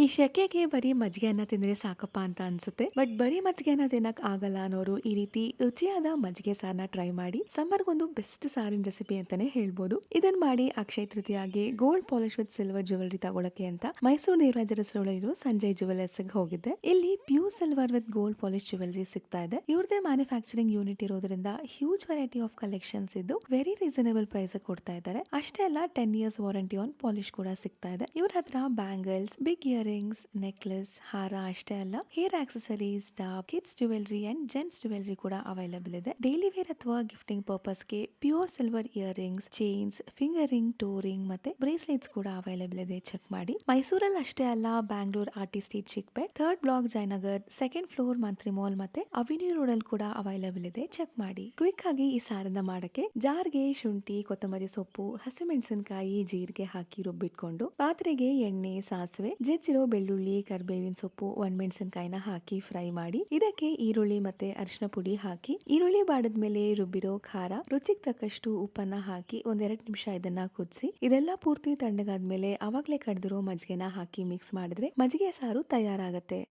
ಈ ಶೆಕೆಗೆ ಬರೀ ಮಜ್ಜಿಗೆಯನ್ನ ತಿಂದ್ರೆ ಸಾಕಪ್ಪ ಅಂತ ಅನ್ಸುತ್ತೆ. ಬಟ್ ಬರೀ ಮಜ್ಜಿಗೆಯನ್ನ ತಿನ್ನಕ್ ಆಗಲ್ಲ ಅನ್ನೋರು ಈ ರೀತಿ ರುಚಿಯಾದ ಮಜ್ಜಿಗೆ ಸಾರನ್ನ ಟ್ರೈ ಮಾಡಿ. ಸಮ್ಮರ್ಗೊಂದು ಬೆಸ್ಟ್ ಸಾರಿನ ರೆಸಿಪಿ ಅಂತಾನೆ ಹೇಳ್ಬೋದು. ಇದನ್ ಮಾಡಿ ಅಕ್ಷಯ ತೃತೀಯಾಗೆ gold polish with silver jewellery ತಗೊಳಕ್ಕೆ ಅಂತ ಮೈಸೂರು ದೇವರಾಜ ರಸ್ತೆಯಲ್ಲಿರೋ ಸಂಜಯ್ ಜುವೆಲರ್ಸ್ ಹೋಗಿದ್ದೆ. ಇಲ್ಲಿ pure silver with gold polish jewellery ಸಿಗ್ತಾ ಇದೆ. ಇವ್ರದೇ ಮ್ಯಾನುಫ್ಯಾಕ್ಚರಿಂಗ್ ಯೂನಿಟ್ ಇರೋದ್ರಿಂದ ಹ್ಯೂಜ್ ವೆರೈಟಿ ಆಫ್ ಕಲೆಕ್ಷನ್ಸ್ ಇದ್ದು ವೆರಿ ರೀಸನಬಲ್ ಪ್ರೈಸ್ ಕೊಡ್ತಾ ಇದ್ದಾರೆ. ಅಷ್ಟೇ ಅಲ್ಲ 10 years ವಾರಂಟಿ ಆನ್ ಪಾಲಿಶ್ ಕೂಡ ಸಿಗ್ತಾ ಇದೆ. ಇವ್ರ ಹತ್ರ ಬ್ಯಾಂಗಲ್ಸ್, ಬಿಗ್ ಇಯರಿಂಗ್ಸ್, ನೆಕ್ಲೆಸ್, ಹಾರ ಅಷ್ಟೇ ಅಲ್ಲ hair accessories, top, kids jewellery and gents jewellery ಕೂಡ ಅವೈಲೇಬಲ್ ಇದೆ. ಡೈಲಿ ವೇರ್ ಅಥವಾ ಗಿಫ್ಟಿಂಗ್ ಪರ್ಪಸ್ಗೆ pure silver earrings, chains, finger ring, toe ring ಮತ್ತೆ ಬ್ರೇಸ್ಲೆಟ್ಸ್ ಕೂಡ ಅವೈಲೇಬಲ್ ಇದೆ. ಚೆಕ್ ಮಾಡಿ. ಮೈಸೂರಲ್ಲಿ ಅಷ್ಟೇ ಅಲ್ಲ, Bangalore RT street, Chickpet, third block Jayanagar, second floor Mantri mall ಮತ್ತೆ ಅವಿನ್ಯೂ ರೋಡ್ ಅಲ್ಲಿ ಕೂಡ ಅವೈಲೇಬಲ್ ಇದೆ. ಚೆಕ್ ಮಾಡಿ. ಕ್ವಿಕ್ ಆಗಿ ಈ ಸಾರನ್ನ ಮಾಡಕ್ಕೆ ಜಾರ್ಗೆ ಶುಂಠಿ, ಕೊತ್ತಂಬರಿ ಸೊಪ್ಪು, ಹಸಿಮೆಣಸಿನಕಾಯಿ, ಜೀರಿಗೆ ಹಾಕಿ ರುಬ್ಬಿಟ್ಕೊಂಡು ಪಾತ್ರೆಗೆ ಎಣ್ಣೆ, ಸಾಸಿವೆ, ಜಜ್ಜಿರೋ ಬೆಳ್ಳುಳ್ಳಿ, ಕರಿಬೇವಿನ ಸೊಪ್ಪು, ಒಣಮೆಣಸಿನಕಾಯಿನ ಹಾಕಿ ಫ್ರೈ ಮಾಡಿ ಇದಕ್ಕೆ ಈರುಳ್ಳಿ ಮತ್ತೆ ಅರಿಶಿನ ಪುಡಿ ಹಾಕಿ ಈರುಳ್ಳಿ ಬಾಡಿದ್ಮೇಲೆ ರುಬ್ಬಿರೋ ಖಾರ, ರುಚಿಗೆ ತಕ್ಕಷ್ಟು ಉಪ್ಪನ್ನ ಹಾಕಿ 1-2 ನಿಮಿಷ ಇದನ್ನ ಕುದಿಸಿ ಇದೆಲ್ಲ ಪೂರ್ತಿ ತಣ್ಣಗಾದ್ಮೇಲೆ ಅವಾಗ್ಲೇ ಕಡ್ದಿರೋ ಮಜ್ಜಿಗೆನ ಹಾಕಿ ಮಿಕ್ಸ್ ಮಾಡಿದ್ರೆ ಮಜ್ಜಿಗೆ ಸಾರು ತಯಾರಾಗತ್ತೆ.